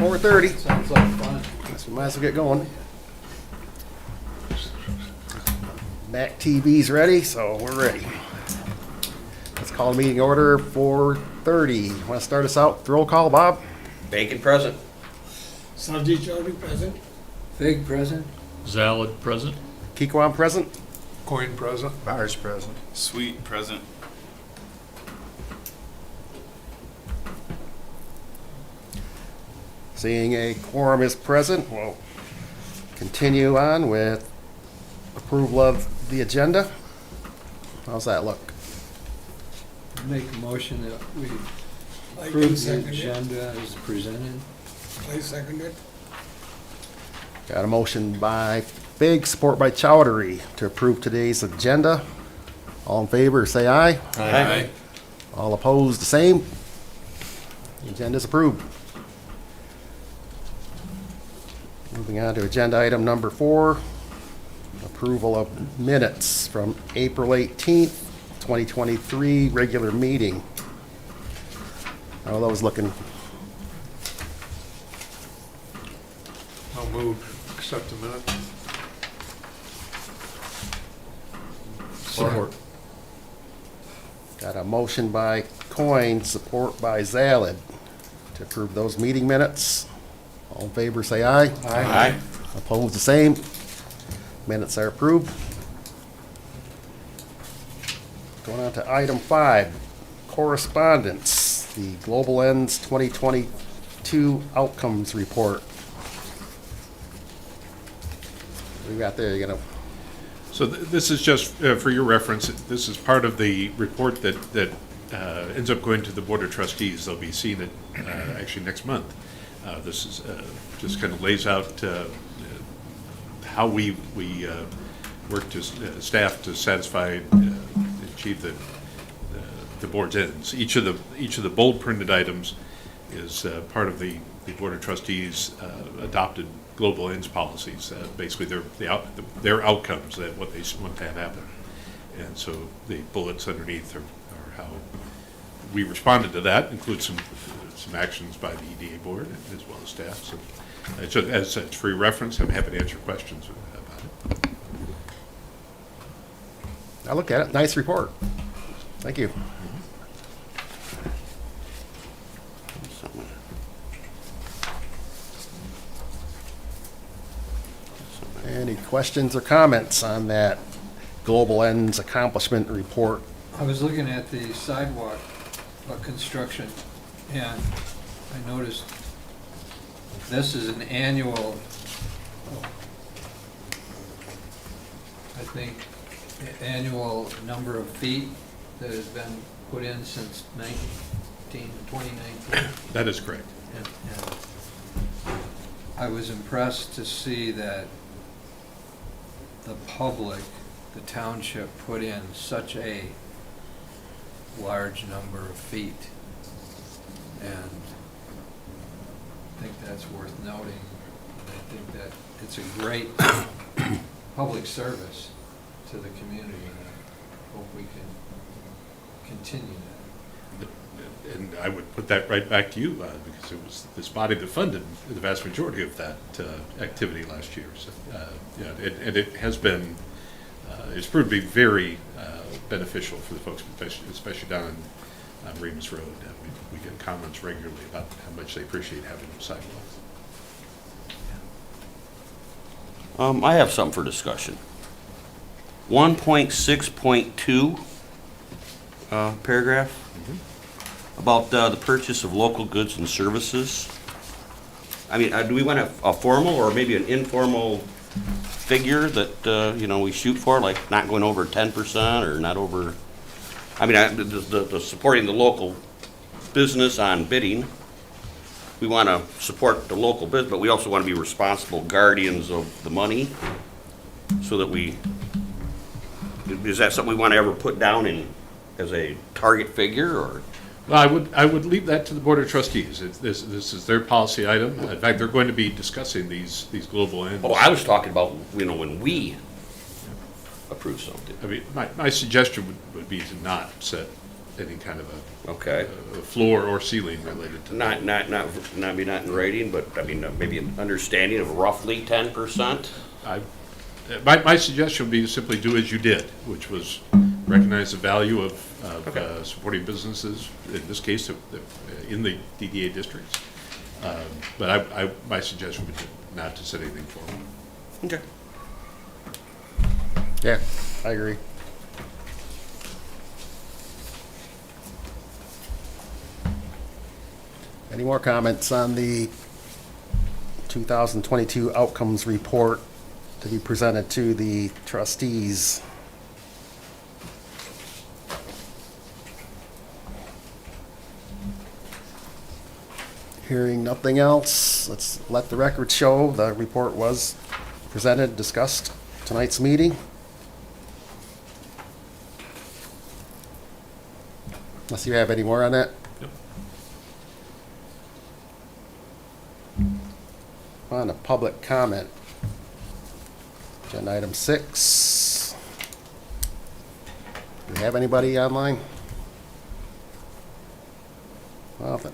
4:30. Sounds like fun. Guess we might as well get going. Mac TV's ready, so we're ready. Let's call the meeting order 4:30. Want to start us out? Roll call, Bob? Bacon present. Sajid Chowdhury present. Fig present? Zalid present. Kikwan present? Coin present. Byers present. Sweet present. Seeing a quorum is present, we'll continue on with approval of the agenda. How's that look? Make a motion that we I can approve the second it. agenda as presented. I second it. Got a motion by Fig, support by Chowdhury to approve today's agenda. All in favor, say aye. Aye. All opposed, the same. The agenda is approved. Moving on to agenda item number 4, approval of minutes from April 18th, 2023, regular meeting. How are those looking? I'll move, accept the minute. Support. Got a motion by Coin, support by Zalid to approve those meeting minutes. All in favor, say aye. Aye. Opposed, the same. Minutes are approved. Going on to item 5, correspondence, the Global Ends 2022 Outcomes Report. What do we got there? You gonna, So this is just for your reference. This is part of the report that ends up going to the Board of Trustees. They'll be seeing it actually next month. This is just kind of lays out how we work to staff to satisfy, achieve the board's ends. Each of the bold printed items is part of the Board of Trustees adopted global ends policies. Basically, their outcomes, that what they want to have happen. And so the bullets underneath are how we responded to that, include some actions by the EDA board as well as staff. So as such, for your reference, I'm happy to answer questions about it. I look at it, nice report. Thank you. Any questions or comments on that Global Ends Accomplishment Report? I was looking at the sidewalk construction, and I noticed this is an annual, I think, annual number of feet that has been put in since 2019. That is correct. And I was impressed to see that the public, the township, put in such a large number of feet. And I think that's worth noting. I think that it's a great public service to the community, and I hope we can continue that. And I would put that right back to you, because it was this body that funded the vast majority of that activity last year. So, yeah, and it has been, it's proved to be very beneficial for the folks, especially down on Remus Road. We get comments regularly about how much they appreciate having those sidewalks. I have something for discussion. 1.6.2 paragraph about the purchase of local goods and services. I mean, do we want a formal or maybe an informal figure that we shoot for, like not going over 10% or not over? I mean, the supporting the local business on bidding. We want to support the local business, but we also want to be responsible guardians of the money, so that is that something we want to ever put down in as a target figure, or? Well, I would leave that to the Board of Trustees. This is their policy item. In fact, they're going to be discussing these global ends. Oh, I was talking about, when we approve something. I mean, my suggestion would be to not set any kind of Okay. a floor or ceiling related to that. Not in writing, but I mean, maybe an understanding of roughly 10%? My suggestion would be to simply do as you did, which was recognize the value of Okay. supporting businesses, in this case, in the DDA districts. But my suggestion would be not to set anything formal. Okay. Yeah, I agree. Any more comments on the 2022 outcomes report to be presented to the trustees? Hearing nothing else, let's let the record show the report was presented, discussed tonight's meeting. Unless you have any more on that? Yep. On to public comment. Agenda item 6. Do we have anybody online? Nothing.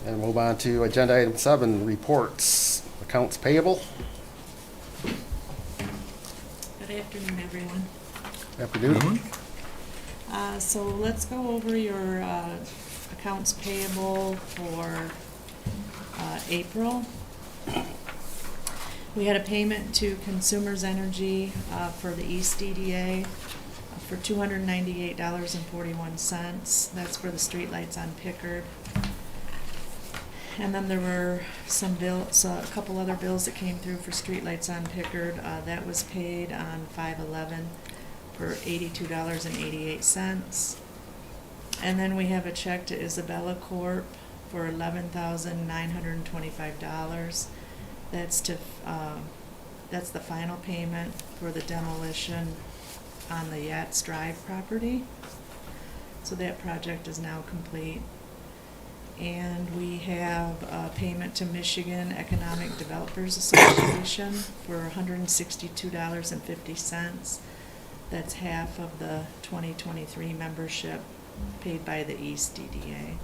And move on to agenda item 7, reports. Accounts payable. Good afternoon, everyone. Afternoon. So let's go over your accounts payable for April. We had a payment to Consumers Energy for the East DDA for $298.41. That's for the streetlights on Pickard. And then there were some bills, a couple other bills that came through for streetlights on Pickard. That was paid on 5/11 for $82.88. And then we have a check to Isabella Corp. for $11,925. That's to, that's the final payment for the demolition on the Yates Drive property. So that project is now complete. And we have a payment to Michigan Economic Developers Association for $162.50. That's half of the 2023 membership paid by the East DDA.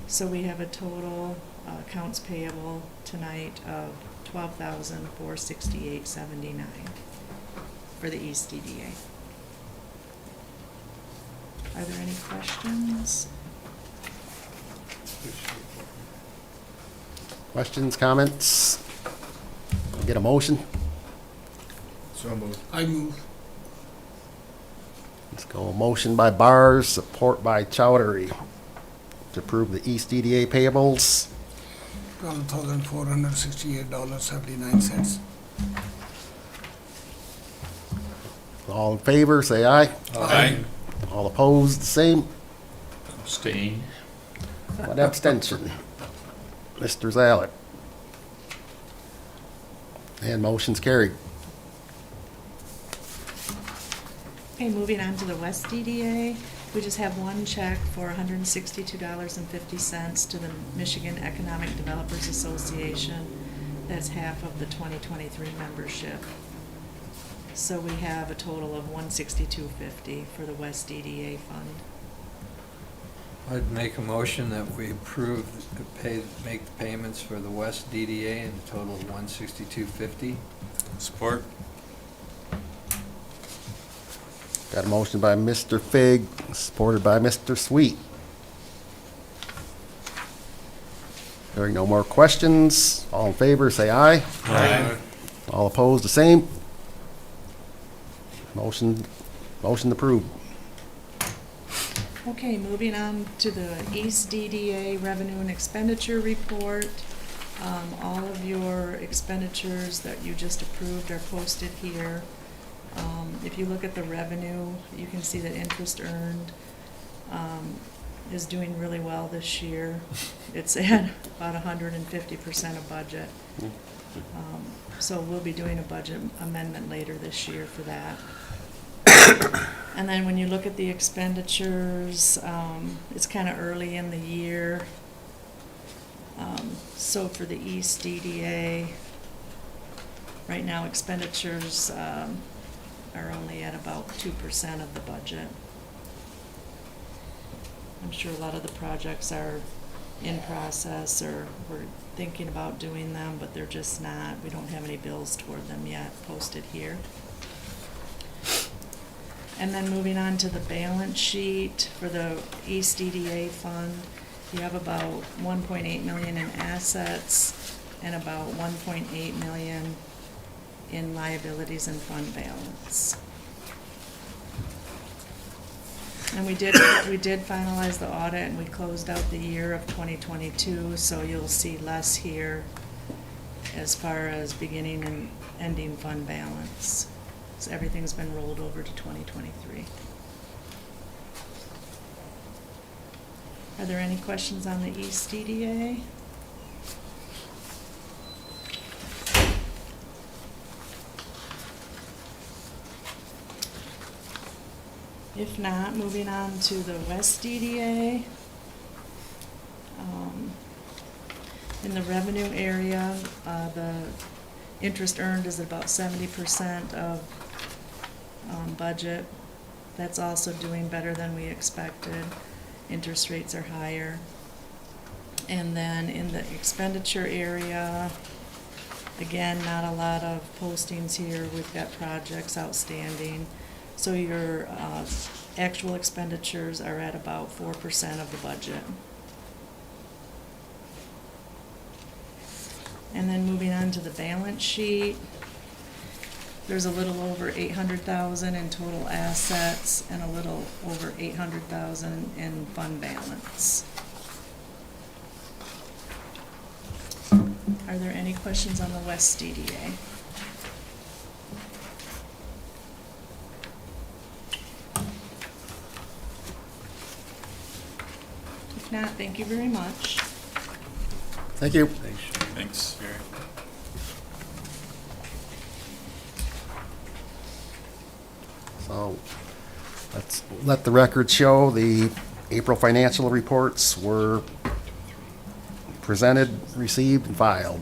So we have a total accounts payable tonight of $12,468.79 for the East DDA. Are there any questions? Questions, comments? Get a motion? So moved. I move. Let's go. Motion by Bars, support by Chowdhury to approve the East DDA payables. $12,468.79. All in favor, say aye. Aye. All opposed, the same. Abstain. One abstention. Mr. Zalet. And motion's carried. Okay, moving on to the West DDA, we just have one check for $162.50 to the Michigan Economic Developers Association. That's half of the 2023 membership. So we have a total of $162.50 for the West DDA fund. I'd make a motion that we approve, make the payments for the West DDA in a total of $162.50. Support? Got a motion by Mr. Fig, supported by Mr. Sweet. Hearing no more questions, all in favor, say aye. Aye. All opposed, the same. Motion approved. Okay, moving on to the East DDA revenue and expenditure report. All of your expenditures that you just approved are posted here. If you look at the revenue, you can see that interest earned is doing really well this year. It's at about 150% of budget. So we'll be doing a budget amendment later this year for that. And then when you look at the expenditures, it's kind of early in the year. So for the East DDA, Right now expenditures are only at about 2% of the budget. I'm sure a lot of the projects are in process or we're thinking about doing them, but they're just not, we don't have any bills toward them yet posted here. And then moving on to the balance sheet for the East DDA fund, you have about 1.8 million in assets and about 1.8 million in liabilities and fund balance. And we did finalize the audit and we closed out the year of 2022, so you'll see less here as far as beginning and ending fund balance. So everything's been rolled over to 2023. Are there any questions on the East DDA? If not, moving on to the West DDA. In the revenue area, the interest earned is about 70% of budget. That's also doing better than we expected. Interest rates are higher. And then in the expenditure area, again, not a lot of postings here. We've got projects outstanding. So your actual expenditures are at about 4% of the budget. And then moving on to the balance sheet, there's a little over 800,000 in total assets and a little over 800,000 in fund balance. Are there any questions on the West DDA? If not, thank you very much. Thank you. Thanks, Gary. So let's let the record show the April financial reports were presented, received, and filed.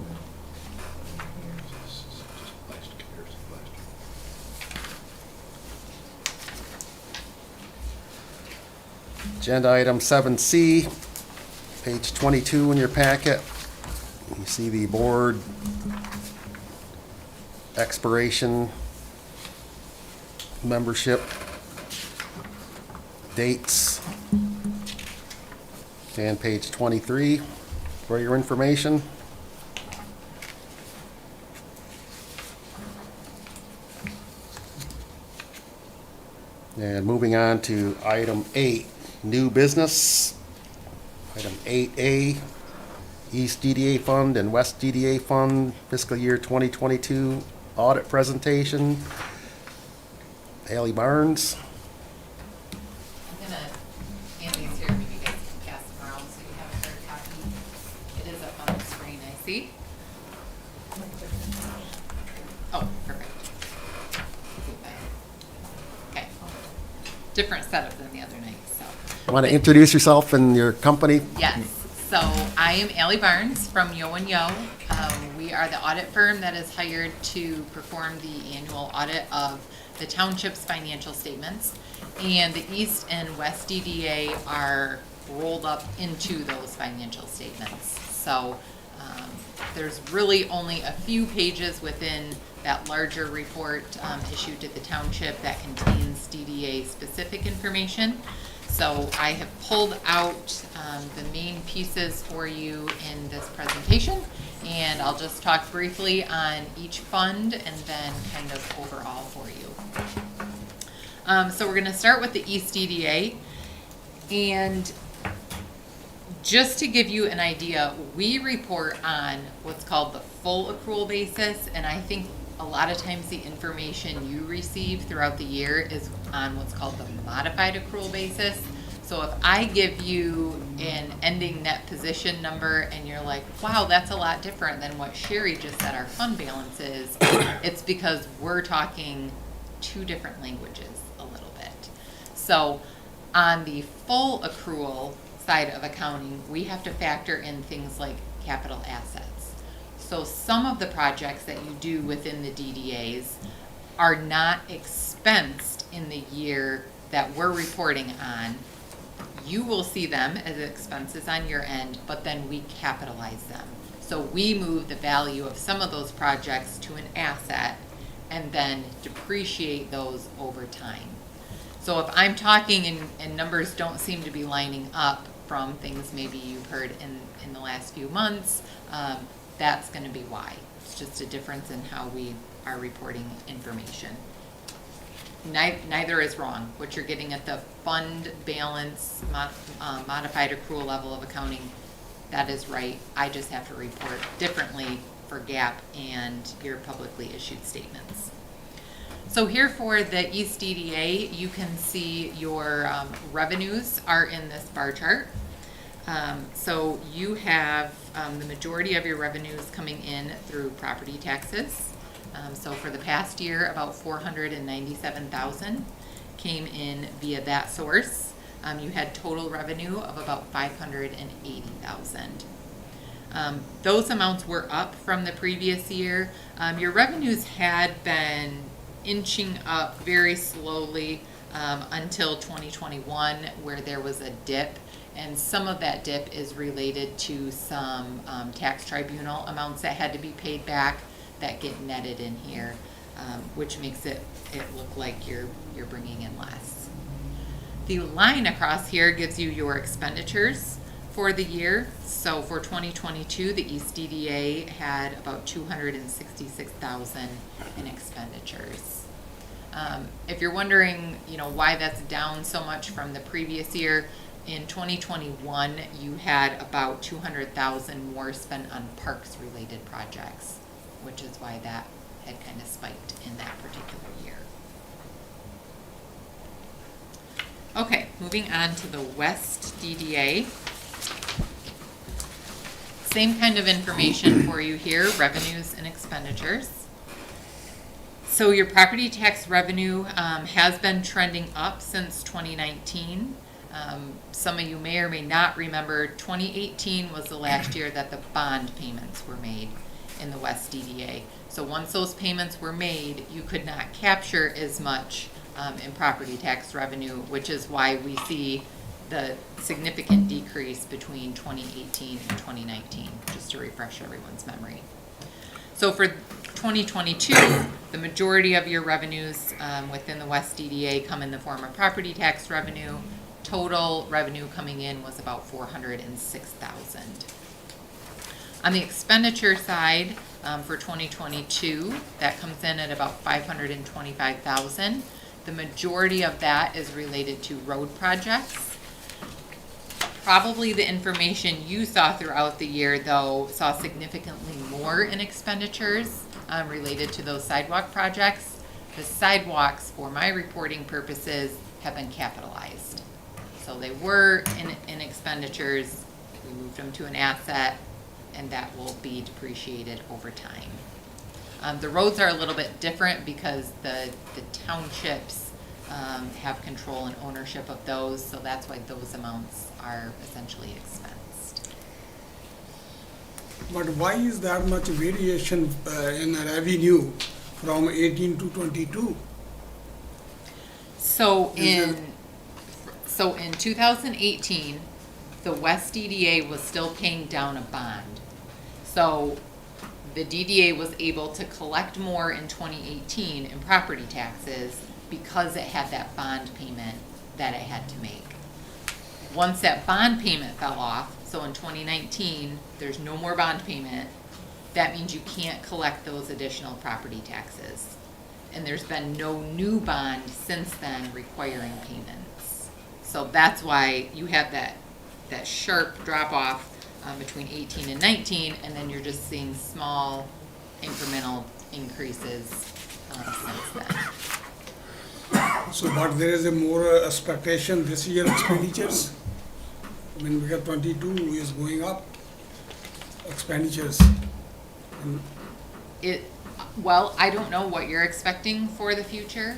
Agenda item 7C, page 22 in your packet. You see the board expiration membership dates. And page 23 for your information. And moving on to item 8, new business. Item 8A, East DDA Fund and West DDA Fund fiscal year 2022 audit presentation. Haley Barnes. I'm gonna hand these here, maybe you guys can pass them around so you have a hard copy. It is up on the screen, I see. Oh, perfect. Okay. Different setup than the other night, so. Want to introduce yourself and your company? Yes, so I am Allie Barnes from Yo and Yo. We are the audit firm that is hired to perform the annual audit of the township's financial statements. And the East and West DDA are rolled up into those financial statements. So there's really only a few pages within that larger report issued to the township that contains DDA specific information. So I have pulled out the main pieces for you in this presentation, and I'll just talk briefly on each fund and then kind of overall for you. So we're going to start with the East DDA, and just to give you an idea, we report on what's called the full accrual basis, and I think a lot of times the information you receive throughout the year is on what's called the modified accrual basis. So if I give you an ending net position number and you're like, wow, that's a lot different than what Sherry just said our fund balance is, it's because we're talking two different languages a little bit. So on the full accrual side of accounting, we have to factor in things like capital assets. So some of the projects that you do within the DDAs are not expensed in the year that we're reporting on. You will see them as expenses on your end, but then we capitalize them. So we move the value of some of those projects to an asset and then depreciate those over time. So if I'm talking and numbers don't seem to be lining up from things maybe you've heard in the last few months, that's gonna be why. It's just a difference in how we are reporting information. Neither is wrong. What you're getting at the fund balance, modified accrual level of accounting, that is right. I just have to report differently for GAAP and your publicly issued statements. So here for the East DDA, you can see your revenues are in this bar chart. So you have the majority of your revenues coming in through property taxes. So for the past year, about 497,000 came in via that source. You had total revenue of about 580,000. Those amounts were up from the previous year. Your revenues had been inching up very slowly until 2021, where there was a dip, and some of that dip is related to some tax tribunal amounts that had to be paid back that get netted in here, which makes it look like you're bringing in less. The line across here gives you your expenditures for the year. So for 2022, the East DDA had about 266,000 in expenditures. If you're wondering, why that's down so much from the previous year, in 2021, you had about 200,000 more spent on parks-related projects, which is why that had kind of spiked in that particular year. Okay, moving on to the West DDA. Same kind of information for you here, revenues and expenditures. So your property tax revenue has been trending up since 2019. Some of you may or may not remember 2018 was the last year that the bond payments were made in the West DDA. So once those payments were made, you could not capture as much in property tax revenue, which is why we see the significant decrease between 2018 and 2019, just to refresh everyone's memory. So for 2022, the majority of your revenues within the West DDA come in the form of property tax revenue. Total revenue coming in was about 406,000. On the expenditure side, for 2022, that comes in at about 525,000. The majority of that is related to road projects. Probably the information you saw throughout the year, though, saw significantly more in expenditures related to those sidewalk projects. The sidewalks, for my reporting purposes, have been capitalized. So they were in expenditures, we moved them to an asset, and that will be depreciated over time. The roads are a little bit different because the townships have control and ownership of those, so that's why those amounts are essentially expensed. But why is there much variation in revenue from 18 to 22? So in 2018, the West DDA was still paying down a bond. So the DDA was able to collect more in 2018 in property taxes because it had that bond payment that it had to make. Once that bond payment fell off, so in 2019, there's no more bond payment, that means you can't collect those additional property taxes. And there's been no new bond since then requiring payments. So that's why you have that sharp drop off between 18 and 19, and then you're just seeing small incremental increases since then. So, but there is a more expectation this year expenditures. I mean, we got 22 is going up expenditures. And Well, I don't know what you're expecting for the future.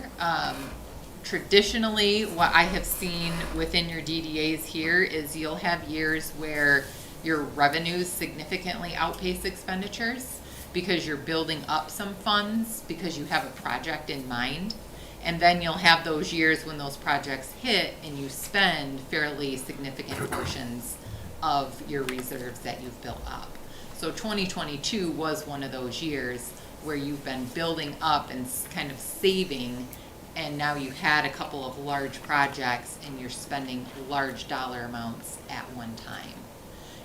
Traditionally, what I have seen within your DDAs here is you'll have years where your revenues significantly outpace expenditures because you're building up some funds because you have a project in mind. And then you'll have those years when those projects hit and you spend fairly significant portions of your reserves that you've built up. So 2022 was one of those years where you've been building up and kind of saving, and now you had a couple of large projects and you're spending large dollar amounts at one time.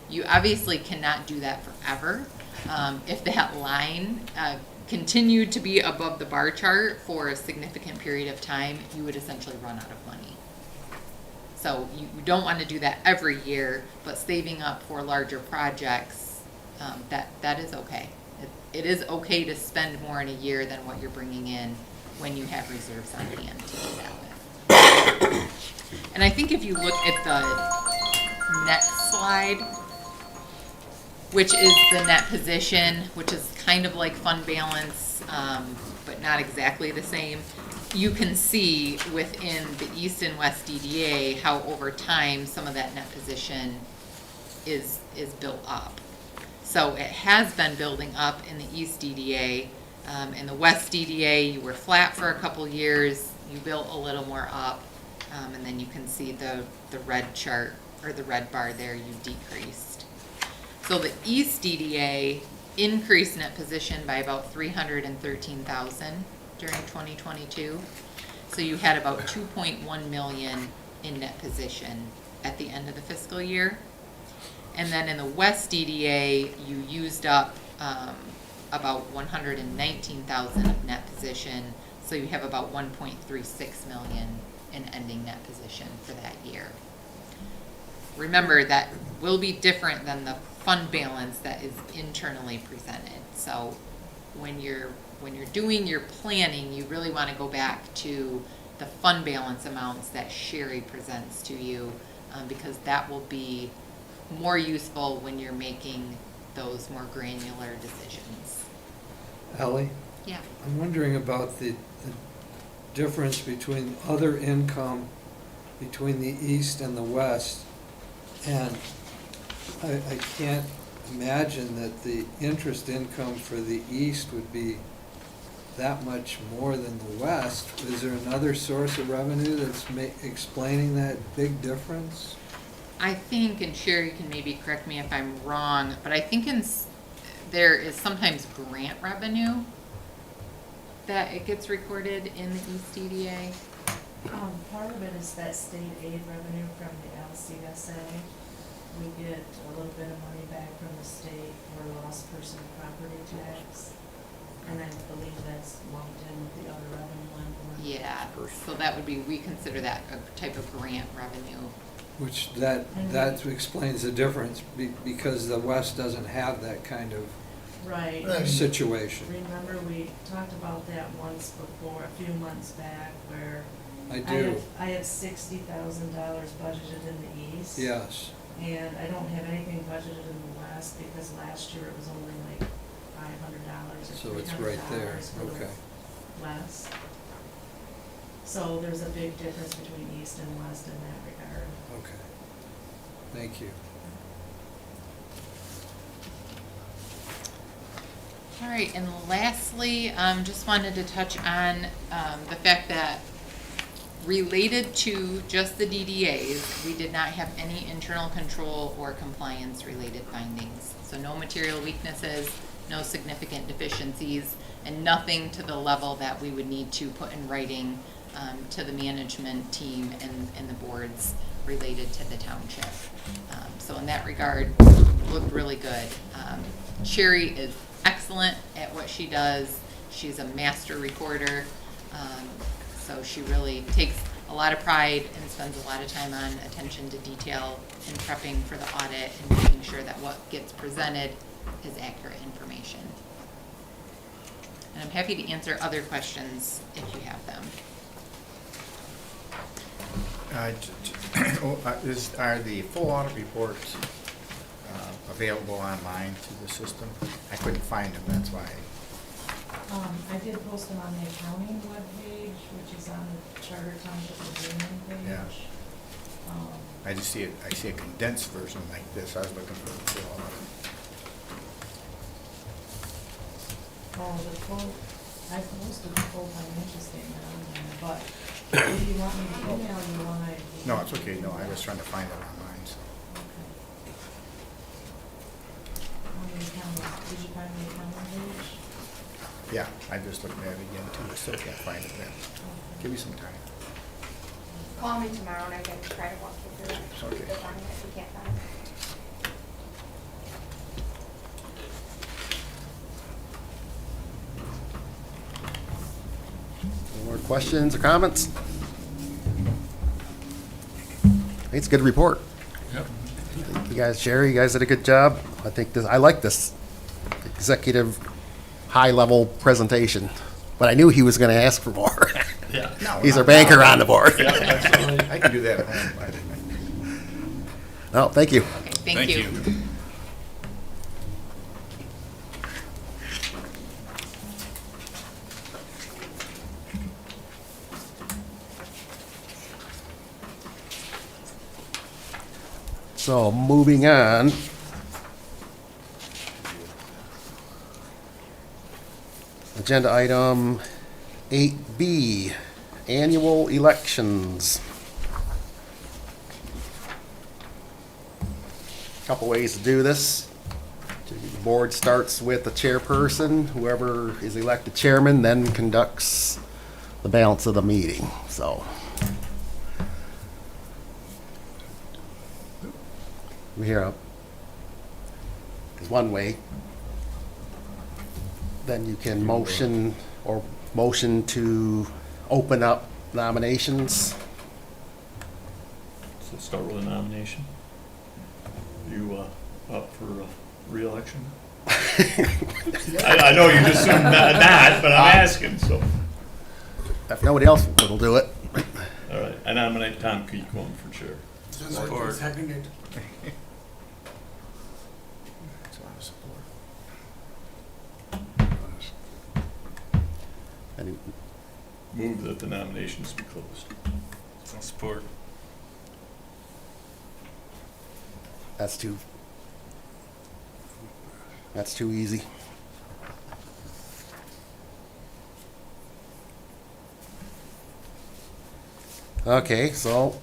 You obviously cannot do that forever. If that line continued to be above the bar chart for a significant period of time, you would essentially run out of money. So you don't want to do that every year, but saving up for larger projects, that is okay. It is okay to spend more in a year than what you're bringing in when you have reserves on hand to do that with. And I think if you look at the next slide, which is the net position, which is kind of like fund balance, but not exactly the same, you can see within the East and West DDA how over time some of that net position is built up. So it has been building up in the East DDA. In the West DDA, you were flat for a couple years, you built a little more up, and then you can see the red chart, or the red bar there, you decreased. So the East DDA increased net position by about 313,000 during 2022. So you had about 2.1 million in net position at the end of the fiscal year. And then in the West DDA, you used up about 119,000 of net position. So you have about 1.36 million in ending net position for that year. Remember, that will be different than the fund balance that is internally presented. So when you're doing your planning, you really want to go back to the fund balance amounts that Sherry presents to you, because that will be more useful when you're making those more granular decisions. Ellie, Yeah. I'm wondering about the difference between other income between the East and the West. And I can't imagine that the interest income for the East would be that much more than the West. Is there another source of revenue that's explaining that big difference? I think, and Sherry can maybe correct me if I'm wrong, but I think there is sometimes grant revenue that it gets recorded in the East DDA. Part of it is that state aid revenue from the LCSA. We get a little bit of money back from the state for lost person property tax. And I believe that's lumped in with the other revenue line. Yeah, so that would be, we consider that a type of grant revenue. Which that explains the difference, because the West doesn't have that kind of Right. situation. Remember, we talked about that once before, a few months back, where I do, I have $60,000 budgeted in the East. yes. And I don't have anything budgeted in the West because last year it was only like $500 or So it's right there, $300 for the okay. West. So there's a big difference between East and West in that regard. Okay. Thank you. All right, and lastly, just wanted to touch on the fact that related to just the DDAs, we did not have any internal control or compliance related findings. So no material weaknesses, no significant deficiencies, and nothing to the level that we would need to put in writing to the management team and the boards related to the township. So in that regard, looked really good. Sherry is excellent at what she does. She's a master recorder. So she really takes a lot of pride and spends a lot of time on attention to detail in prepping for the audit and making sure that what gets presented is accurate information. And I'm happy to answer other questions if you have them. Are the full audit reports available online through the system? I couldn't find them, that's why. I did post them on the accounting webpage, which is on the Charter Township agreement page. Yeah. I just see it, I see a condensed version like this. I was looking for all of Oh, the full, I posted the full financial statement on there, but do you want me to email you one I? it. No, it's okay. No, I was trying to find it online, so. On the calendar, did you find the calendar page? Yeah, I just looked at it again too. I still can't find it there. Give me some time. Call me tomorrow and I can try to walk you through it. Okay. To find it if you can't find it. Any more questions or comments? I think it's a good report. Yep. You guys, Sherry, you guys did a good job. I think this, I like this executive, high-level presentation, but I knew he was gonna ask for more. No, He's our not- banker on the board. I can do that at home. I didn't- No, thank you. Okay, thank you. So, moving on. Agenda item 8B, annual elections. Couple ways to do this. The board starts with the chairperson. Whoever is elected chairman then conducts the balance of the meeting, so. Here, is one way. Then you can motion to open up nominations. So start with a nomination. You up for re-election? I know you just assumed not, but I'm asking, so. If nobody else will do it. All right, I nominate Tom Keekon for chair. Support. Seconded. That's a lot of support. Any- Move that the nominations be closed. Support. That's too easy. Okay, so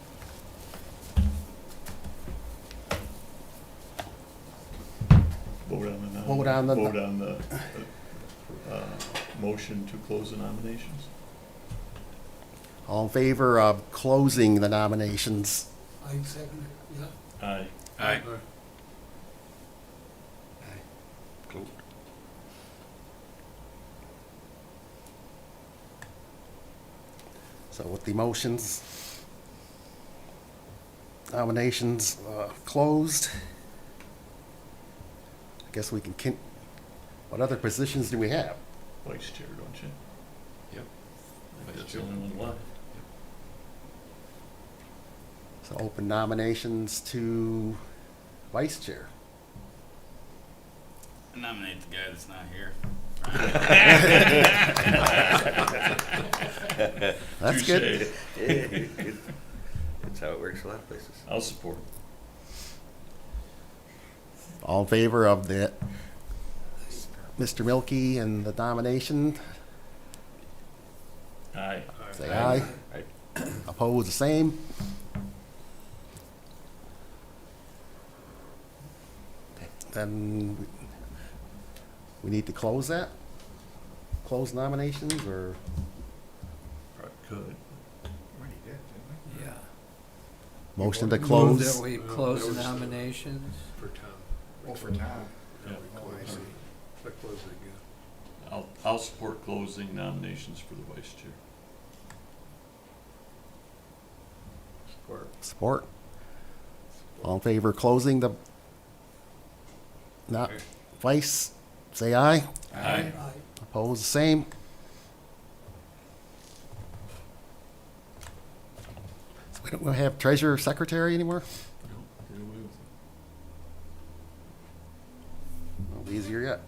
Vote on the motion to close the nominations. all in favor of closing the nominations? I seconded, yeah. Aye. Aye. Cool. So with the motions, nominations closed, I guess we can, what other positions do we have? Vice chair, don't you? Yep. That's the only one left. So open nominations to vice chair. Nominate the guy that's not here. That's good. Touche. That's how it works a lot of places. I'll support. All in favor of the Mr. Milky and the nomination, Aye. say aye. Aye. Oppose the same. Then we need to close that? Close nominations or Probably could. Already did, didn't Yeah. motion to Move close? that we that close was the- nominations. For Tom. we? Oh, for Tom. Yeah. Oh, I see. I close it again. I'll support closing nominations for the vice chair. Support. Support. All in favor of closing the not vice, say aye. Aye. Oppose the same. So we don't have treasurer, secretary anymore? Get away with it. It'll be easier yet.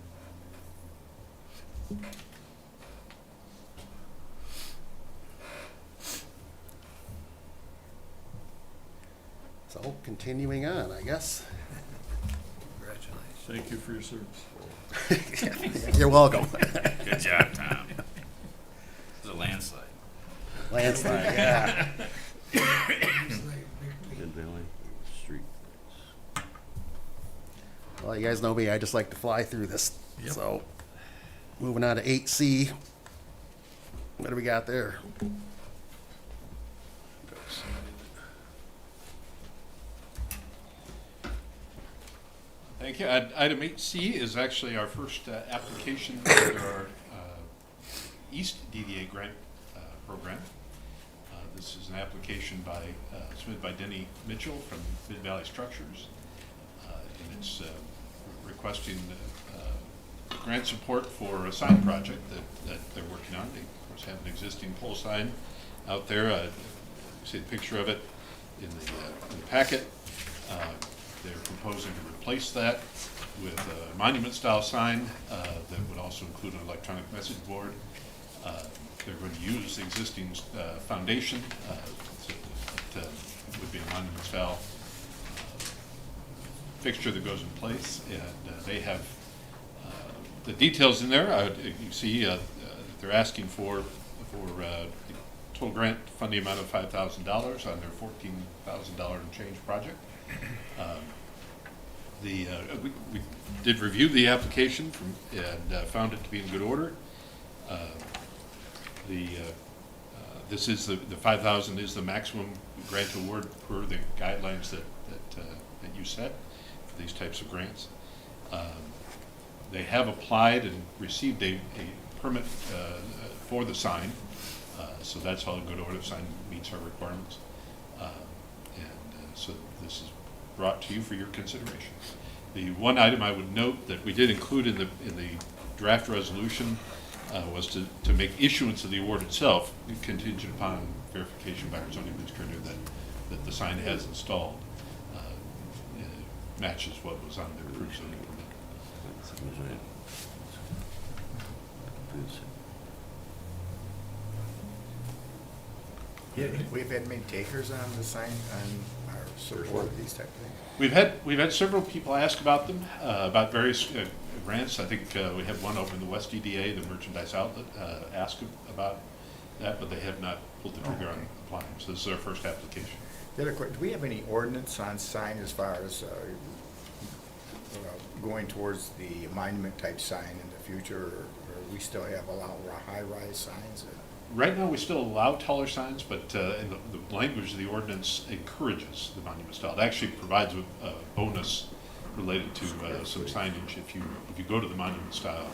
So continuing on, I guess. Congratulations. Thank you for your service. You're welcome. Good job, Tom. It was a landslide. Landslide, yeah. Mid Valley Street. Well, you guys know me, I just like to fly through this. Yep. So, moving on to 8C. What do we got there? Thank you. Item 8C is actually our first application under our East DDA grant program. This is an application submitted by Denny Mitchell from Mid Valley Structures. And it's requesting grant support for a sign project that they're working on. They, of course, have an existing pole sign out there. You see a picture of it in the packet. They're proposing to replace that with a monument-style sign that would also include an electronic message board. They're going to use the existing foundation. It would be a monument-style fixture that goes in place, and they have the details in there. You see they're asking for total grant funding amount of $5,000 on their $14,000 and change project. We did review the application and found it to be in good order. This is the 5,000 is the maximum grant award per the guidelines that you set for these types of grants. They have applied and received a permit for the sign, so that's all in good order. The sign meets our requirements, so this is brought to you for your consideration. The one item I would note that we did include in the draft resolution was to make issuance of the award itself contingent upon verification by our zoning administrator that the sign has installed matches what was on their approved zoning permit. Yeah, we've had many takers on the sign, on our support of these type of things. We've had several people ask about them, about various grants. I think we had one over in the West DDA, the merchandise outlet, ask about that, but they have not pulled the trigger on applying. So this is our first application. The other question, do we have any ordinance on sign as far as going towards the monument type sign in the future, or we still have allow high-rise signs? Right now, we still allow taller signs, but in the language of the ordinance encourages the monument style. It actually provides a bonus related to some signage if you go to the monument style.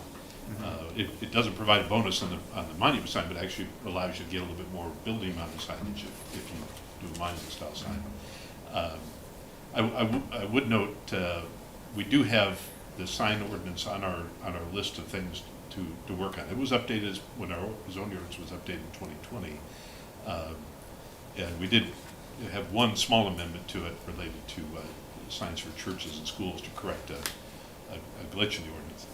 It doesn't provide a bonus on the monument sign, but actually allows you to get a little bit more building mounted signage if you do a monument style sign. I would note we do have the sign ordinance on our list of things to work on. It was updated when our zoning ordinance was updated in 2020, and we did have one small amendment to it related to signs for churches and schools to correct a glitch in the ordinance.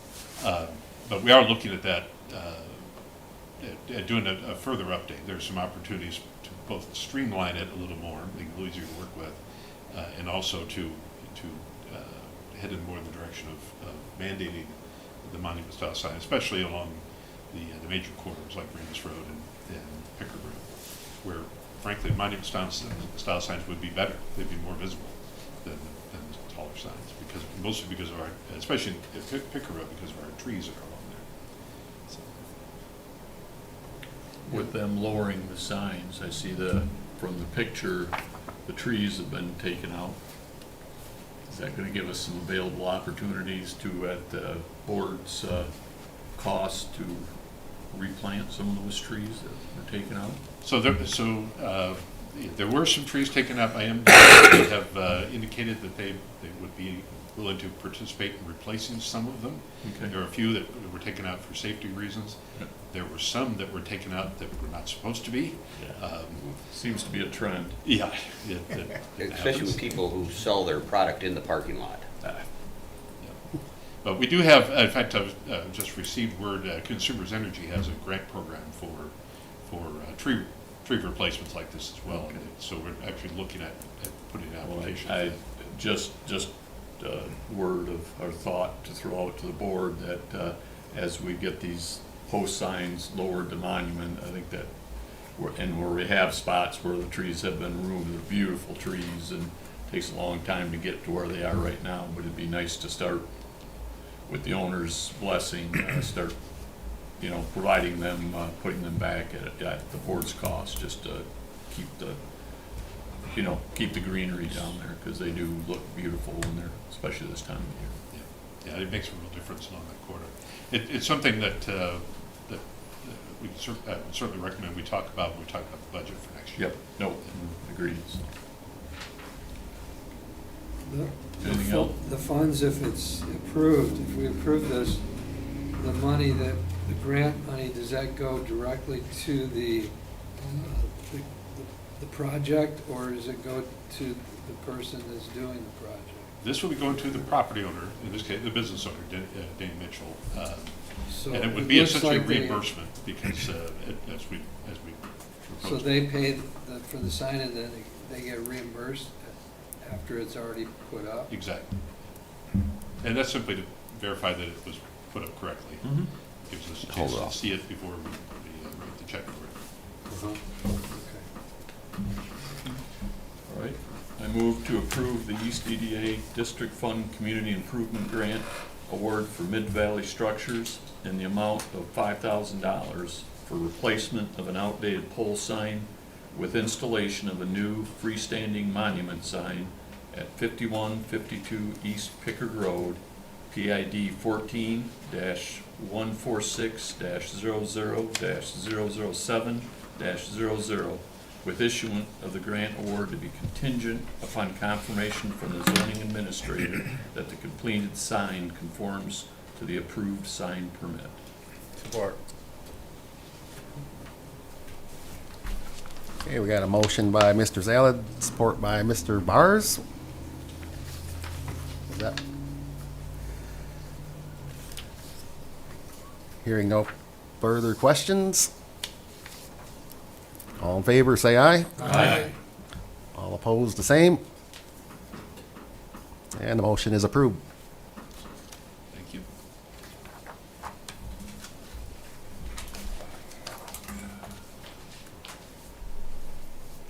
But we are looking at that, doing a further update. There's some opportunities to both streamline it a little more, make it a little easier to work with, and also to head in more in the direction of mandating the monument style sign, especially along the major corridors like Ramis Road and Picker Road, where frankly monument style signs would be better. They'd be more visible than the taller signs, mostly because of our, especially at Picker Road, because of our trees that are along there. So. With them lowering the signs, I see from the picture, the trees have been taken out. Is that going to give us some available opportunities at the board's cost to replant some of those trees that were taken out? So there were some trees taken out by MDOT. They have indicated that they would be willing to participate in replacing some of them. Okay. There are a few that were taken out for safety reasons. Okay. There were some that were taken out that were not supposed to be. Yeah. Seems to be a trend. Yeah. Especially with people who sell their product in the parking lot. But we do have, in fact, I've just received word, Consumers Energy has a grant program for tree tree replacements like this as well. And so we're actually looking at putting an Well, application. I just word of, or thought to throw out to the board that as we get these post signs lowered to monument, I think that, and where we have spots where the trees have been removed, they're beautiful trees, and it takes a long time to get to where they are right now, but it'd be nice to start with the owner's blessing, start, you know, providing them, putting them back at the board's cost, just to keep the, you know, keep the greenery down there, because they do look beautiful when they're, especially this time of year. Yeah, it makes a real difference along that corridor. It's something that we certainly recommend we talk about when we talk about the budget for next year. Yep, no, agreed. So, Anything else? The funds, if it's approved, if we approve this, the money that, the grant money, does that go directly to the project, or does it go to the person that's doing the project? This will be going to the property owner, in this case, the business owner, Dane Mitchell. So And it would be looks essentially like they- reimbursement, because as we So propose. they pay for the sign and then they get reimbursed after it's already put up? Exactly. And that's simply to verify that it was put up correctly. Mhm. Gives us a Hold chance to off. see it before we write the check for it. Okay. all right. I move to approve the East EDA District Fund Community Improvement Grant Award for Mid-Valley Structures in the amount of $5,000 for replacement of an outdated pole sign with installation of a new freestanding monument sign at 5152 East Pickard Road, PID 14-146-00-007-00, with issuance of the grant award to be contingent upon confirmation from the zoning administrator that the completed sign conforms to the approved sign permit. Support. Okay, we got a motion by Mr. Zalad, support by Mr. Bars. Is that? Hearing no further questions? All in favor, say aye. Aye. All opposed, the same. And the motion is approved. Thank you.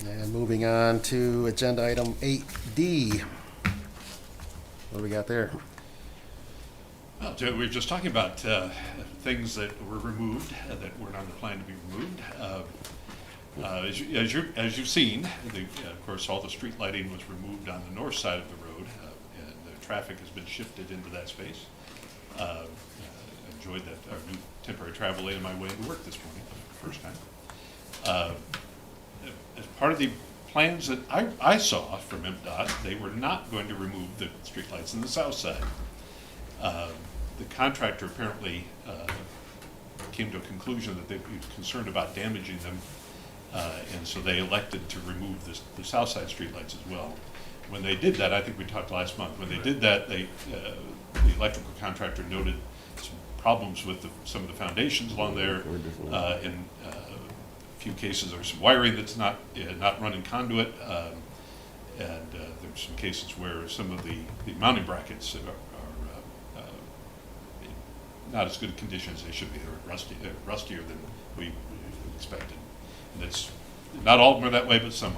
And moving on to agenda item 8D. What do we got there? Well, we were just talking about things that were removed, that weren't on the plan to be removed. As you've seen, of course, all the street lighting was removed on the north side of the road, and the traffic has been shifted into that space. Enjoyed that, our new temporary travel lane on my way to work this morning for the first time. As part of the plans that I saw from MDOT, they were not going to remove the streetlights on the south side. The contractor apparently came to a conclusion that they'd be concerned about damaging them, and so they elected to remove the south side streetlights as well. When they did that, I think we talked last month, when they did that, the electrical contractor noted some problems with some of the foundations along there. In a few cases, there's some wiring that's not running conduit, and there's some cases where some of the mounting brackets are not as good a condition as they should be. They're rustier than we expected. And it's not all of them are that way, but some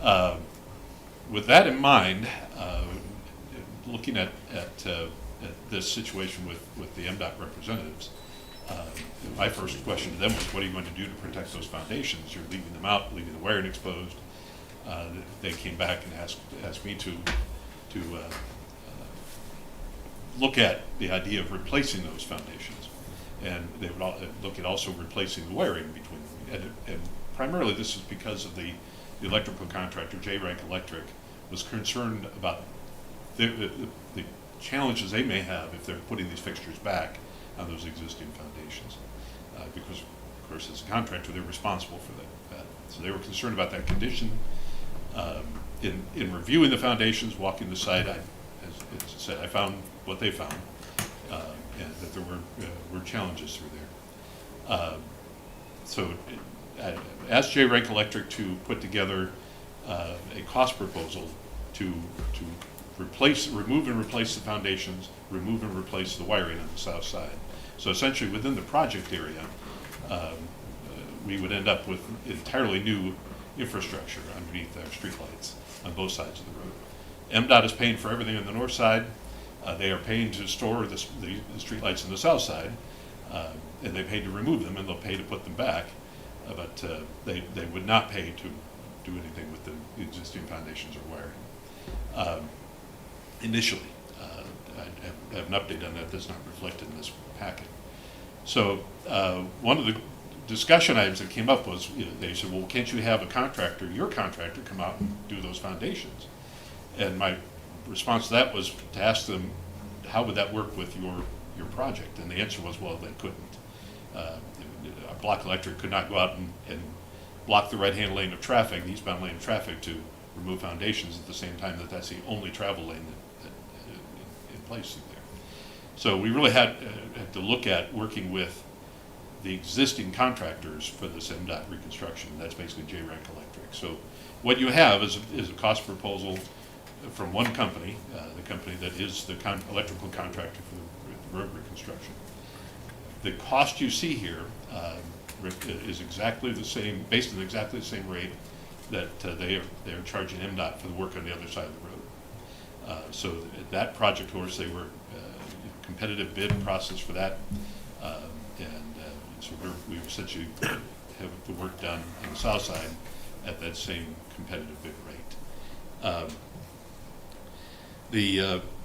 are. With that in mind, looking at this situation with the MDOT representatives, my first question to them was, what are you going to do to protect those foundations? You're leaving them out, leaving the wiring exposed. They came back and asked me to look at the idea of replacing those foundations. And they would look at also replacing the wiring between them. And primarily this is because of the electrical contractor, J-Rank Electric, was concerned about the challenges they may have if they're putting these fixtures back on those existing foundations. Because, of course, as a contractor, they're responsible for that. So they were concerned about that condition. In reviewing the foundations, walking the site, as I said, I found what they found, and that there were challenges through there. So asked J. Rank Electric to put together a cost proposal to remove and replace the foundations, remove and replace the wiring on the south side. So essentially, within the project area, we would end up with entirely new infrastructure underneath our streetlights on both sides of the road. MDOT is paying for everything on the north side. They are paying to store the streetlights on the south side, and they pay to remove them, and they'll pay to put them back. But they would not pay to do anything with the existing foundations or wiring. Initially, I have an update on that that's not reflected in this packet. So one of the discussion items that came up was, they said, well, can't you have a contractor, your contractor, come out and do those foundations? And my response to that was to ask them, how would that work with your project? And the answer was, well, they couldn't. Block Electric could not go out and block the right-hand lane of traffic, the eastbound lane of traffic, to remove foundations at the same time that that's the only travel lane that in place there. So we really had to look at working with the existing contractors for this MDOT reconstruction. That's basically J. Rank Electric. So what you have is a cost proposal from one company, the company that is the electrical contractor for the road reconstruction. The cost you see here is exactly the same, based on exactly the same rate that they are charging MDOT for the work on the other side of the road. So that project, of course, they were competitive bid process for that, so we essentially have the work done on the south side at that same competitive bid rate.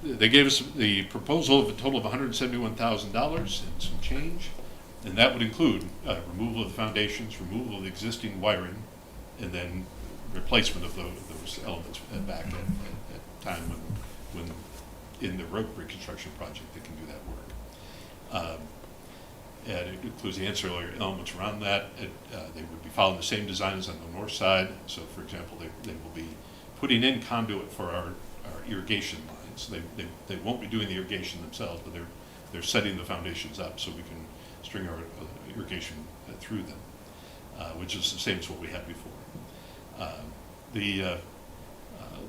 They gave us the proposal of a total of $171,000 and some change, and that would include removal of the foundations, removal of the existing wiring, and then replacement of those elements back at time when in the road reconstruction project they can do that work. And it includes the ancillary elements around that. They would be following the same design as on the north side. So, for example, they will be putting in conduit for our irrigation lines. They won't be doing the irrigation themselves, but they're setting the foundations up so we can string our irrigation through them, which is the same as what we had before.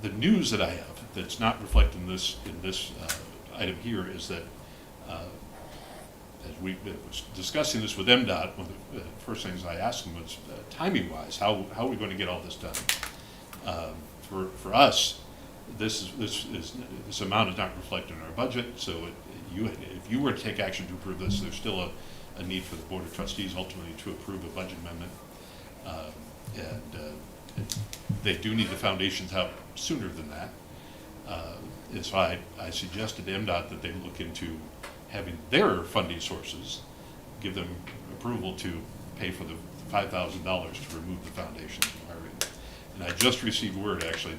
The news that I have that's not reflected in this item here is that as we was discussing this with MDOT, one of the first things I asked them was timing-wise, how are we going to get all this done? For us, this amount is not reflected in our budget. So if you were to take action to approve this, there's still a need for the Board of Trustees ultimately to approve a budget amendment, and they do need the foundations out sooner than that. And so I suggested to MDOT that they look into having their funding sources give them approval to pay for the $5,000 to remove the foundation wiring. And I just received word actually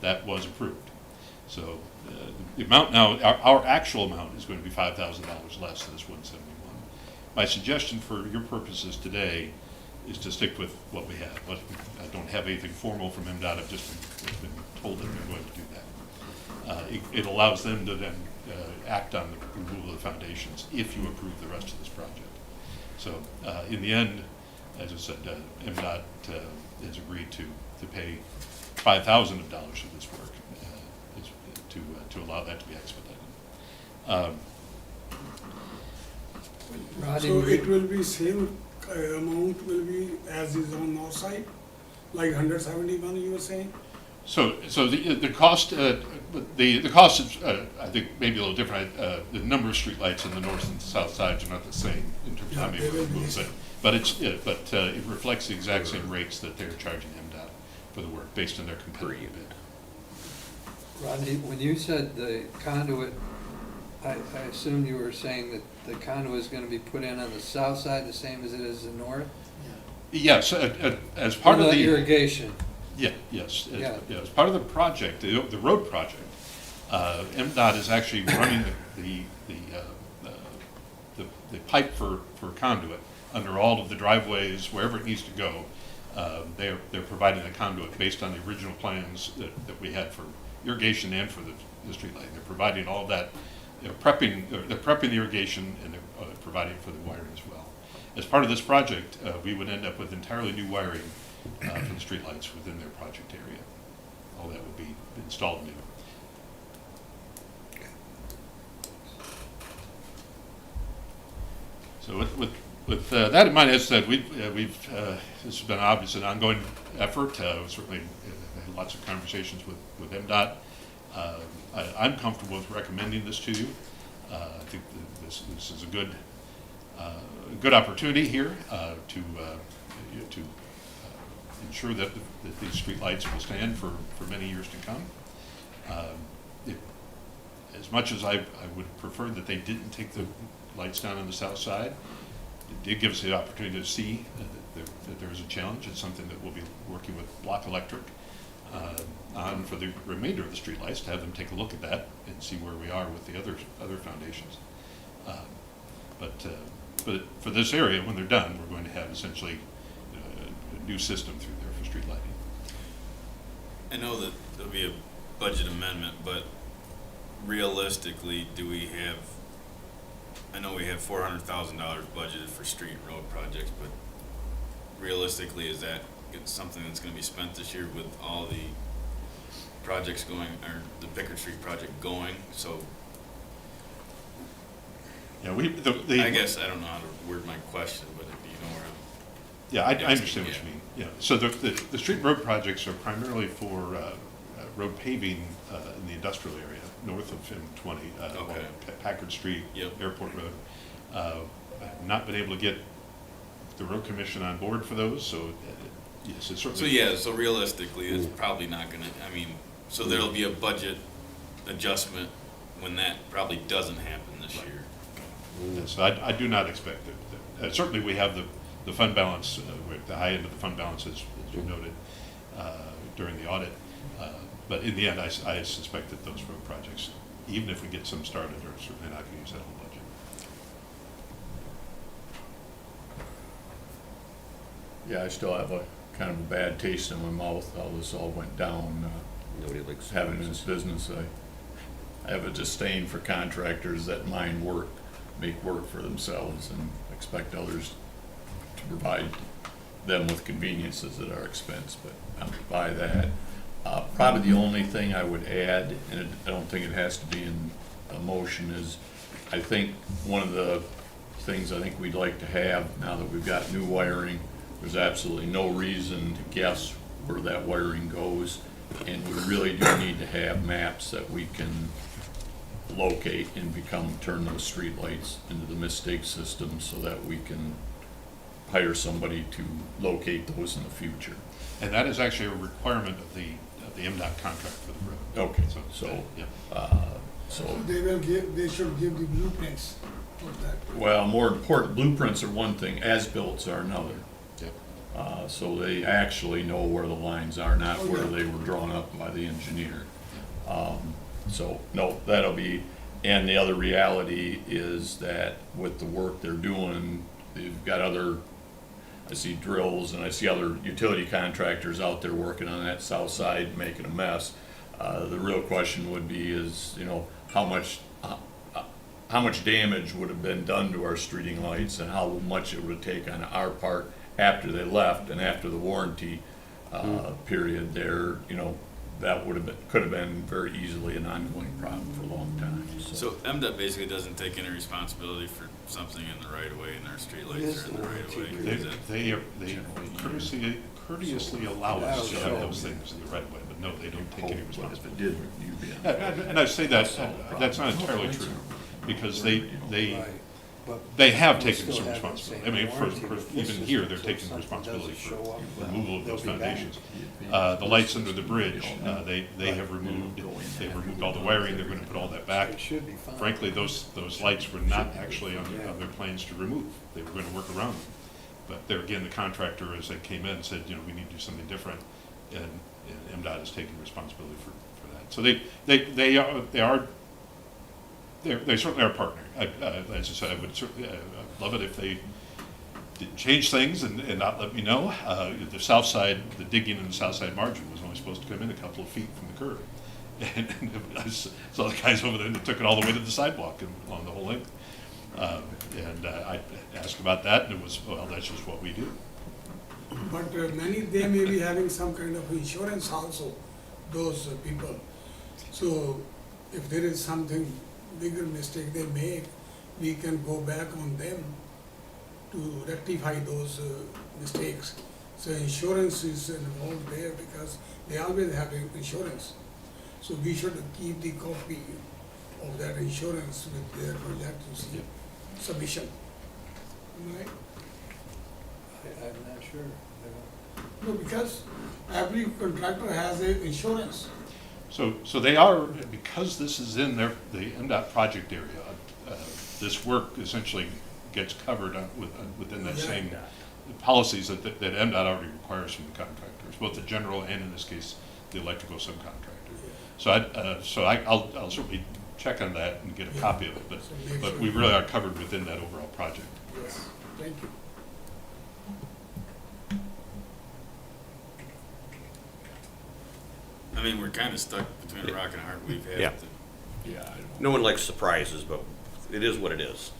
that was approved. So the amount now, our actual amount is going to be $5,000 less than this 171. My suggestion for your purposes today is to stick with what we have. I don't have anything formal from MDOT. I've just been told that they're going to do that. It allows them to then act on the removal of the foundations if you approve the rest of this project. So in the end, as I said, MDOT has agreed to pay $5,000 for this work to allow that to be expedited. So it will be same amount will be as is on north side, like 171 you were saying? So the cost the cost is I think maybe a little different. The number of streetlights in the north and south sides are not the same in terms of how many were removed, but it reflects the exact same rates that they're charging MDOT for the work based on their competitive bid. Rodney, when you said the conduit, I assumed you were saying that the conduit is going to be put in on the south side the same as it is the north? Yes, as part of the irrigation. Yes. As part of the project, the road project, MDOT is actually running the pipe for conduit under all of the driveways, wherever it needs to go. They're providing the conduit based on the original plans that we had for irrigation and for the street light. They're providing all of that they're prepping the irrigation and they're providing for the wiring as well. As part of this project, we would end up with entirely new wiring for the streetlights within their project area. All that would be installed new. So with that in mind, as I said, this has been obviously an ongoing effort. Certainly had lots of conversations with MDOT. I'm comfortable with recommending this to you. I think that this is a good opportunity here to ensure that these streetlights will stand for many years to come. As much as I would prefer that they didn't take the lights down on the south side, it did give us the opportunity to see that there is a challenge. It's something that we'll be working with Block Electric on for the remainder of the streetlights, to have them take a look at that and see where we are with the other foundations. But for this area, when they're done, we're going to have essentially a new system through there for street lighting. I know that there'll be a budget amendment, but realistically, I know we have $400,000 budgeted for street and road projects, but realistically, is that something that's gonna be spent this year with all the projects going, or the Pickard Street project going? So Yeah, I guess I don't know how to word my question, but if you know where I'm. Yeah, I understand what you mean. Yeah, so the street and road projects are primarily for road paving in the industrial area north of M20, Okay. Packard Street, Yep. Airport Road. I've not been able to get the road commission on board for those, so yes, it's certainly. So yeah, so realistically, it's probably not gonna, I mean, so there'll be a budget adjustment when that probably doesn't happen this year. Yes, I do not expect that. Certainly, we have the fund balance, the high end of the fund balance, as you noted during the audit. But in the end, I suspect that those road projects, even if we get some started, are certainly not going to use that whole budget. Yeah, I still have a kind of a bad taste in my mouth how this all went down. Nobody likes Having this business, I have a disdain for contractors that make work for themselves and expect others to provide them with conveniences at our expense, but I don't buy that. Probably the only thing I would add, and I don't think it has to be in a motion, is I think one of the things I think we'd like to have, now that we've got new wiring, there's absolutely no reason to guess where that wiring goes, and we really do need to have maps that we can locate and turn those streetlights into the mistake system so that we can hire somebody to locate those in the future. And that is actually a requirement of the MDOT contract for the road. Okay, So, yeah. So, They should give the blueprints for that. well, more important, blueprints are one thing, as-bills are another. Yep. So they actually know where the lines are, not where they were drawn up by the engineer. So, no, that'll be, and the other reality is that with the work they're doing, they've got I see drills and I see other utility contractors out there working on that south side, making a mess. The real question would be is, how much damage would have been done to our streeting lights and how much it would take on our part after they left and after the warranty period there, that could have been very easily an ongoing problem for a long time. So MDOT basically doesn't take any responsibility for something in the right of way and our streetlights are in the right of way. They courteously allow us to have those things in the right way, but no, they don't take any responsibility. If it did, you'd be on. And I say that's not entirely true, because they have taken some responsibility. I mean, for even here, they're taking responsibility for removal of those foundations. The lights under the bridge, they've removed all the wiring, they're gonna put all that back. Frankly, those lights were not actually on their plans to remove. They were gonna work around them. But there again, the contractor, as they came in, said, we need to do something different, and MDOT is taking responsibility for that. So they certainly are a partner. As I said, I would certainly love it if they didn't change things and not let me know. The south side, the digging in the south side margin was only supposed to come in a couple of feet from the curb. And I saw the guys over there that took it all the way to the sidewalk and along the whole length. And I asked about that, and it was, well, that's just what we do. But many, they may be having some kind of insurance also, those people. So if there is something bigger mistake they make, we can go back on them to rectify those mistakes. So insurance is involved there because they always have insurance. So we should keep the copy of that insurance with their project to see submission. Am I right? I'm not sure. No, because every contractor has a insurance. So they are, because this is in the MDOT project area, this work essentially gets covered within that same policies that MDOT already requires from the contractors, both the general and in this case, the electrical subcontractor. So I'll certainly check on that and get a copy of it, but we really are covered within that overall project. Yes, thank you. I mean, we're kind of stuck between a rock and a hard place. Yeah. Yeah, I don't. No one likes surprises, but it is what it is.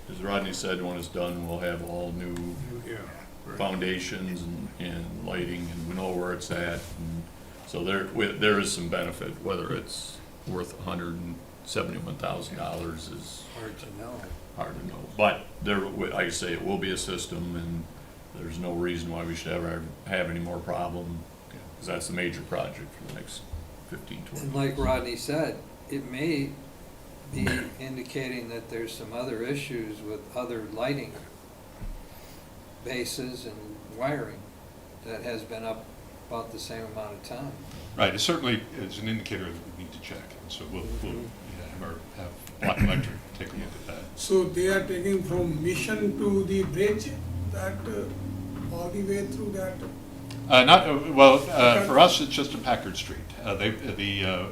As Rodney said, when it's done, we'll have all new Yeah. Right. foundations and lighting, and we know where it's at. And so there is some benefit, whether it's worth $171,000 is Hard to know. hard to know. But there, like I say, it will be a system, and there's no reason why we should ever have any more problem, because that's the major project for the next 15, 20 And years. like Rodney said, it may be indicating that there's some other issues with other lighting bases and wiring that has been up about the same amount of time. Right, it certainly is an indicator that we need to check, and so we'll have Black Electric take a look at that. So they are taking from Mission to the bridge, that all the way through that? For us, it's just a Packard Street. The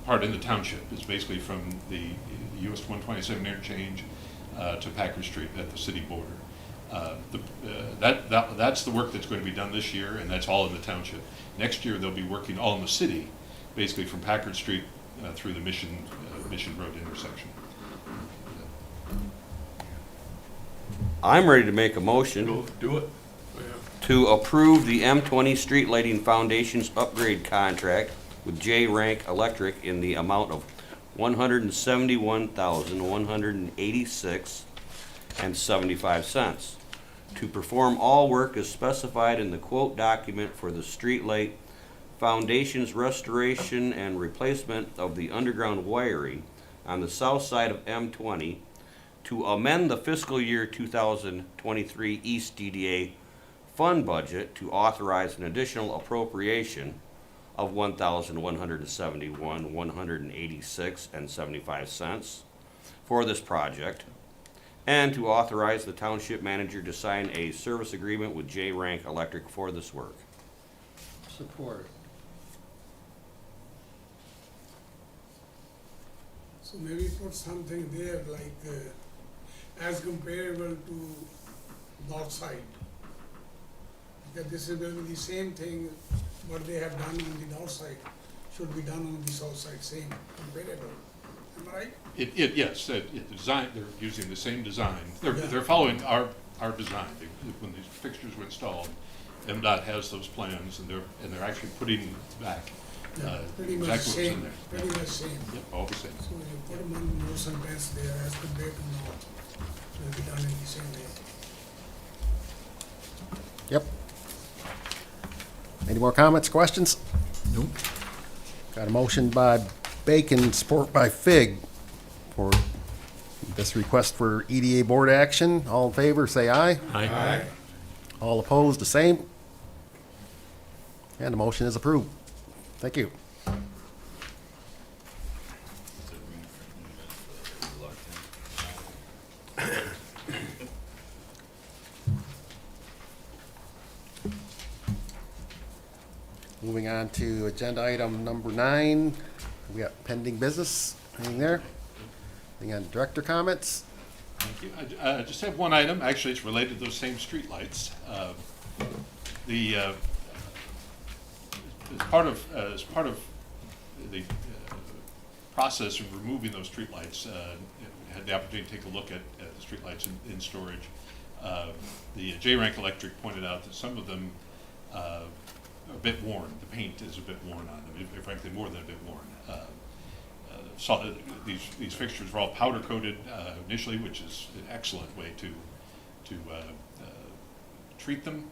part in the township is basically from the US 127 interchange to Packard Street at the city border. That's the work that's going to be done this year, and that's all in the township. Next year, they'll be working all in the city, basically from Packard Street through the Mission Road intersection. I'm ready to make a motion Go do it. to approve the M20 Street Lighting Foundations upgrade contract with J Rank Electric in the amount of $171,186.75 to perform all work as specified in the quote document for the streetlight foundations restoration and replacement of the underground wiring on the south side of M20 to amend the fiscal year 2023 East DDA fund budget to authorize an additional appropriation of $1,171,186.75 for this project, and to authorize the township manager to sign a service agreement with J Rank Electric for this work. Support. So maybe put something there like as comparable to north side. Because this is going to be the same thing, what they have done on the north side should be done on the south side, same, comparable. Am I right? Yes, design, they're using the same design. Yeah. They're following our design. When these fixtures were installed, MDOT has those plans, and they're actually putting back Pretty much exactly what's in same, there. pretty much same. Yep, all the same. So you put them on north and west there as compared to north, it will be done in the same way. Yep. Any more comments, questions? Nope. Got a motion by Bacon, support by Fig for this request for EDA board action. All in favor, say aye. Aye. All opposed, the same. And the motion is approved. Thank you. Is there room for reluctant? Moving on to agenda item number 9. We got pending business. Anything there? Anything on director comments? Thank you. I just have one item. Actually, it's related to those same streetlights. as part of the process of removing those streetlights, had the opportunity to take a look at the streetlights in storage. The J-Rank Electric pointed out that some of them are a bit worn. The paint is a bit worn on them, frankly more than a bit worn. These fixtures were all powder coated initially, which is an excellent way to treat them.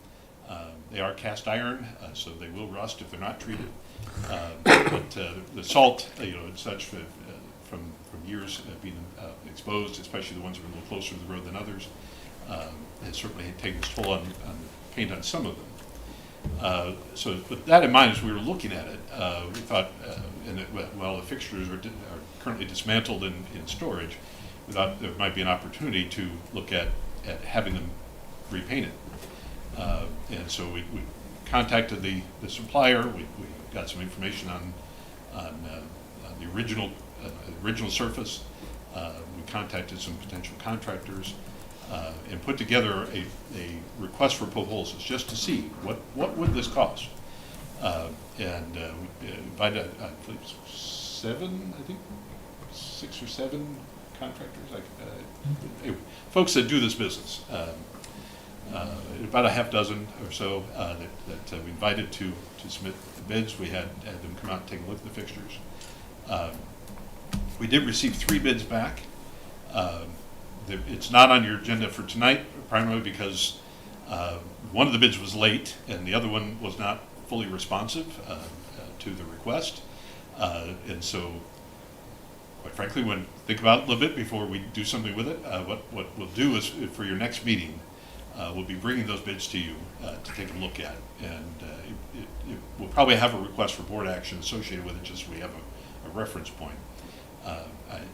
They are cast iron, so they will rust if they're not treated. But the salt, and such from years being exposed, especially the ones that are a little closer to the road than others, has certainly taken its toll on the paint on some of them. So with that in mind, as we were looking at it, we thought, while the fixtures are currently dismantled in storage, we thought there might be an opportunity to look at having them repainted. And so we contacted the supplier. We got some information on the original surface. We contacted some potential contractors and put together a request for proposals just to see what would this cost. And we invited, I believe, 6 or 7 contractors, folks that do this business. About a half dozen or so that we invited to submit the bids. We had them come out and take a look at the fixtures. We did receive 3 bids back. It's not on your agenda for tonight, primarily because one of the bids was late and the other one was not fully responsive to the request. And so, quite frankly, think about it a little bit before we do something with it. What we'll do is, for your next meeting, we'll be bringing those bids to you to take a look at, and we'll probably have a request for board action associated with it, just so we have a reference point.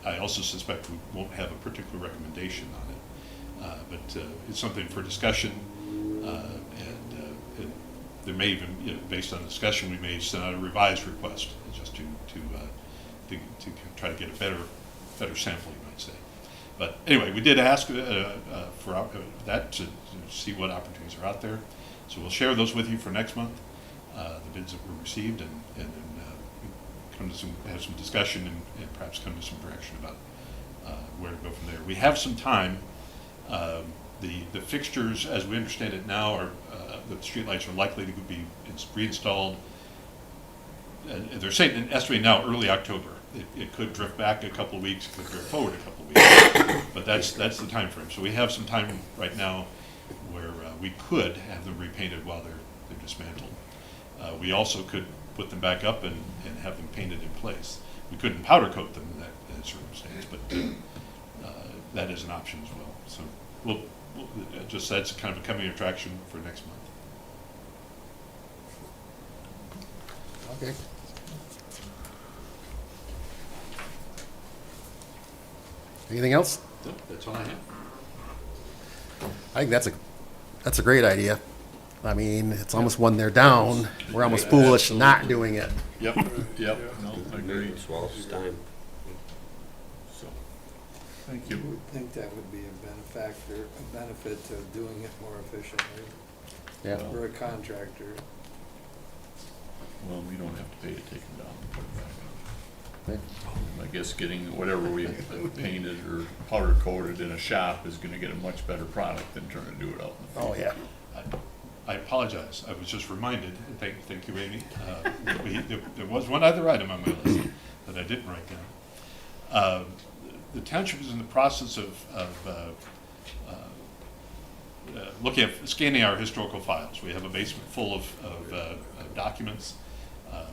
I also suspect we won't have a particular recommendation on it, but it's something for discussion, and there may even, based on discussion, we may send out a revised request just to try to get a better sample, you might say. But anyway, we did ask for that to see what opportunities are out there. So we'll share those with you for next month, the bids that were received, and then have some discussion and perhaps come to some direction about where to go from there. We have some time. The fixtures, as we understand it now, are the streetlights are likely to be reinstalled. They're saying, estimating now, early October. It could drift back a couple of weeks, it could drift forward a couple of weeks, but that's the time frame. So we have some time right now where we could have them repainted while they're dismantled. We also could put them back up and have them painted in place. We couldn't powder coat them in that circumstance, but that is an option as well. So we'll that's kind of a coming attraction for next month. Okay. Anything else? Nope, that's all I have. I think that's a great idea. I mean, it's almost when they're down, we're almost foolish not doing it. Yep, no, I agree. Swallows time. So, thank you. You would think that would be a benefit to doing it more efficiently Yeah. for a contractor. Well, we don't have to pay to take them down and put them back on. Okay. I guess getting whatever we painted or powder coated in a shop is gonna get a much better product than trying to do it out in the field. Oh, yeah. I apologize. I was just reminded, and thank you, Amy. There was one other item on my list that I didn't write down. The township is in the process of looking at scanning our historical files. We have a basement full of documents,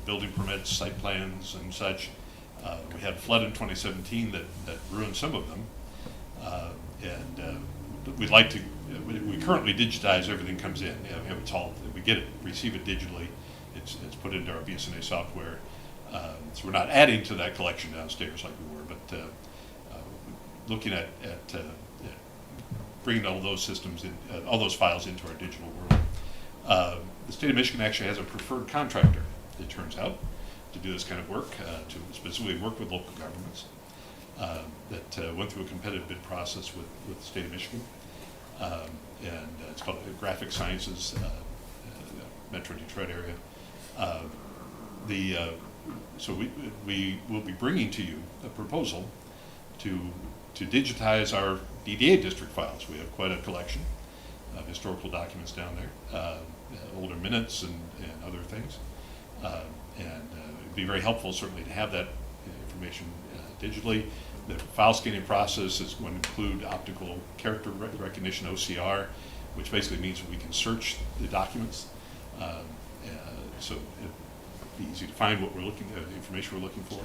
building permits, site plans, and such. We had a flood in 2017 that ruined some of them, and we'd like to. We currently digitize everything comes in. It's all we get it, receive it digitally. It's put into our BSNA software. So we're not adding to that collection downstairs like we were, but looking at bringing all those systems in, all those files into our digital world. The state of Michigan actually has a preferred contractor, it turns out, to do this kind of work, to specifically work with local governments. That went through a competitive bid process with the state of Michigan. And it's called Graphic Sciences, Metro Detroit area. So we will be bringing to you a proposal to digitize our DDA district files. We have quite a collection of historical documents down there, older minutes and other things. And it'd be very helpful certainly to have that information digitally. The file scanning process is going to include optical character recognition, OCR, which basically means that we can search the documents. So it'd be easy to find what we're the information we're looking for.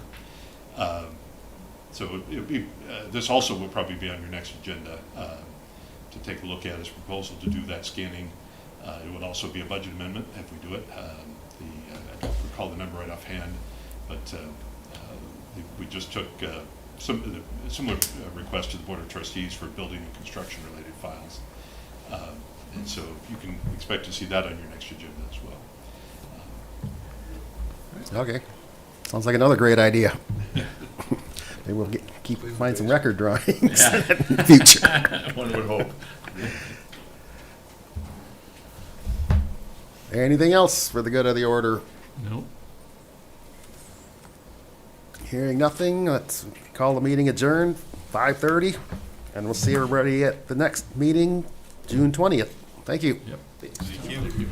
So it'd be, this also will probably be on your next agenda to take a look at as a proposal to do that scanning. It would also be a budget amendment if we do it. I don't recall the number right offhand, but we just took similar request to the Board of Trustees for building and construction related files. And so you can expect to see that on your next agenda as well. Okay. Sounds like another great idea. Maybe we'll find some record drawings in the future. One would hope. Anything else for the good of the order? No. Hearing nothing, let's call the meeting adjourned, 5:30, and we'll see everybody at the next meeting, June 20th. Thank you. Yep. Thank you.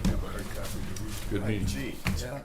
Good meeting. Yeah.